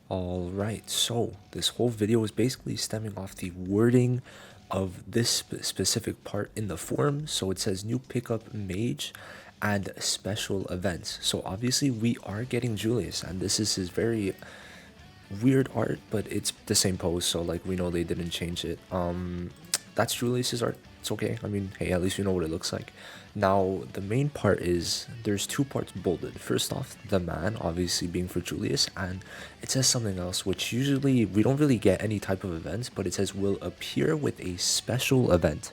Alright, so this whole video is basically stemming off the wording of this specific part in the forum. So it says new pickup mage and special events. So obviously we are getting Julius, and this is his very weird art, but it's the same pose, so like we know they didn't change it. That's Julius's art. It's okay. I mean, hey, at least we know what it looks like. Now the main part is there's two parts bolded. First off, the man obviously being for Julius, and it says something else which usually we don't really get any type of events, but it says will appear with a special event.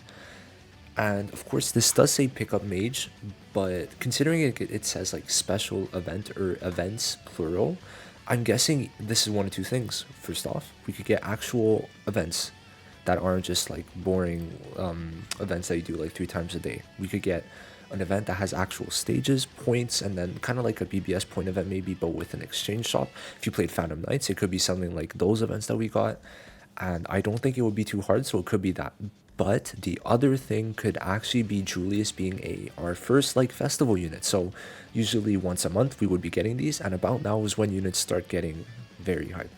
And of course this does say pickup mage, but considering it says like special event or events plural, I'm guessing this is one of two things. First off, we could get actual events that aren't just like boring events that you do like 3 times a day. We could get an event that has actual stages, points, and then kind of like a BBS point event maybe, but with an exchange shop. If you played Phantom Knights, it could be something like those events that we got, and I don't think it would be too hard, so it could be that. But the other thing could actually be Julius being our first like festival unit. So usually once a month we would be getting these, and about now is when units start getting very hype,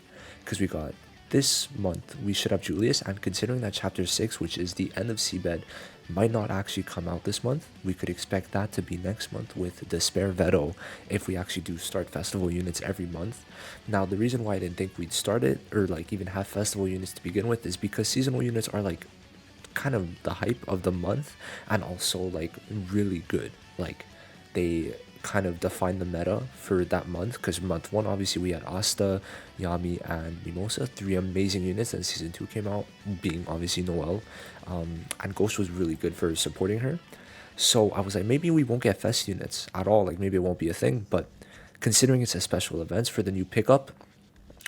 because we got this month we should have Julius, and considering that chapter 6, which is the end of Seabed, might not actually come out this month, we could expect that to be next month with Despair Veto if we actually do start festival units every month. Now the reason why I didn't think we'd start it or like even have festival units to begin with is because seasonal units are like kind of the hype of the month, and also like really good. Like they kind of define the meta for that month, because month one obviously we had Asta, Yami, and Mimosa, three amazing units, and season two came out being obviously Noelle, and Ghost was really good for supporting her. So I was like, maybe we won't get fest units at all, like maybe it won't be a thing. But considering it's a special events for the new pickup,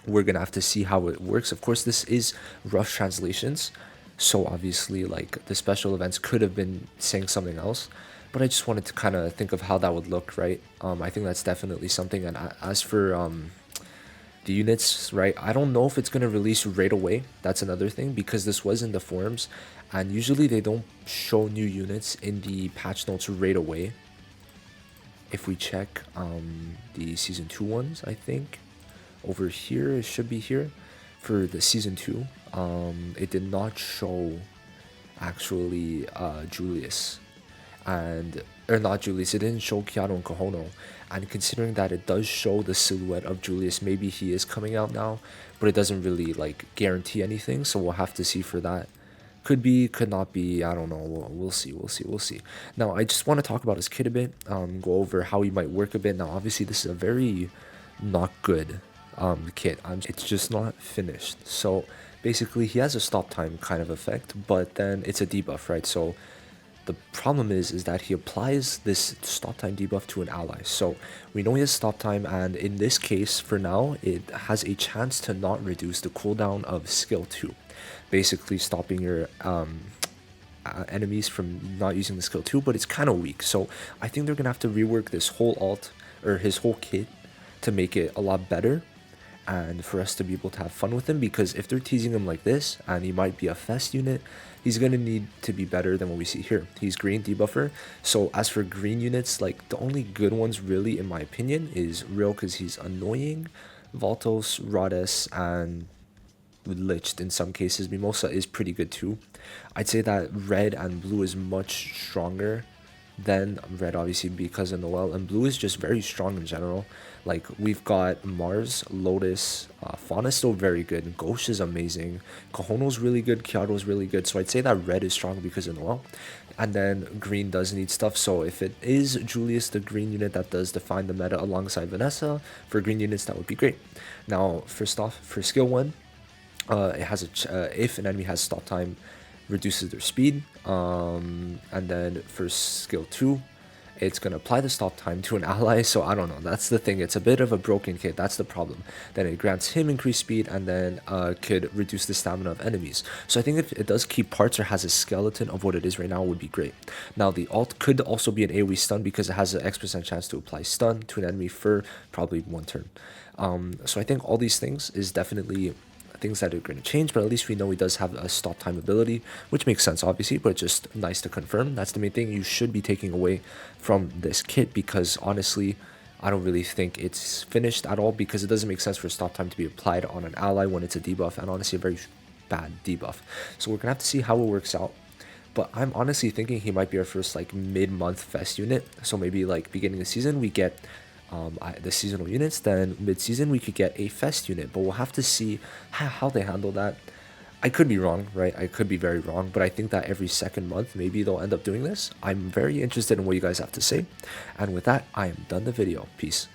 we're gonna have to see how it works. Of course, this is rough translations, so obviously like the special events could have been saying something else, but I just wanted to kind of think of how that would look, right? I think that's definitely something. And as for the units, right, I don't know if it's going to release right away. That's another thing, because this was in the forums, and usually they don't show new units in the patch notes right away. If we check the season 2 ones, I think over here it should be here for the season 2. It did not show actually Julius, and or not Julius, it didn't show Kiaro and Kohono. And considering that it does show the silhouette of Julius, maybe he is coming out now, but it doesn't really like guarantee anything, so we'll have to see for that. Could be, could not be, I don't know. We'll see, we'll see. Now I just want to talk about his kit a bit, go over how he might work a bit. Now obviously this is a very not good kit. It's just not finished. So basically he has a stop time kind of effect, but then it's a debuff, right? So the problem is that he applies this stop time debuff to an ally. So we know he has stop time, and in this case, for now, it has a chance to not reduce the cooldown of skill 2. Basically stopping your enemies from not using the skill 2, but it's kind of weak. So I think they're going to have to rework this whole alt, or his whole kit, to make it a lot better, and for us to be able to have fun with him. Because if they're teasing him like this and he might be a fest unit, he's going to need to be better than what we see here. He's green debuffer, so as for green units, like the only good ones really in my opinion is Real, because he's annoying, Valtos, Rhodes, and Liched in some cases. Mimosa is pretty good too. I'd say that red and blue is much stronger than red, obviously because of Noelle, and blue is just very strong in general. Like we've got Mars, Lotus, Fauna is still very good, Ghost is amazing, Kohono's really good, Kiaro's really good. So I'd say that red is strong because of Noelle, and then green does need stuff. So if it is Julius, the green unit that does define the meta alongside Vanessa, for green units that would be great. Now first off, for skill 1, it has if an enemy has stop time, reduces their speed, and then for skill 2, it's going to apply the stop time to an ally. So I don't know, that's the thing, it's a bit of a broken kit, that's the problem. Then it grants him increased speed, and then could reduce the stamina of enemies. So I think if it does keep parts or has a skeleton of what it is right now, would be great. Now the alt could also be an AoE stun, because it has an X% chance to apply stun to an enemy for probably 1 turn. So I think all these things is definitely things that are going to change, but at least we know he does have a stop time ability, which makes sense obviously, but just nice to confirm. That's the main thing you should be taking away from this kit, because honestly, I don't really think it's finished at all, because it doesn't make sense for stop time to be applied on an ally when it's a debuff, and honestly a very bad debuff. So we're gonna have to see how it works out. But I'm honestly thinking he might be our first like mid-month fest unit. So maybe like beginning of the season we get the seasonal units, then mid-season we could get a fest unit. But we'll have to see how they handle that. I could be wrong, right? I could be very wrong, but I think that every second month maybe they'll end up doing this. I'm very interested in what you guys have to say. And with that, I am done the video. Peace.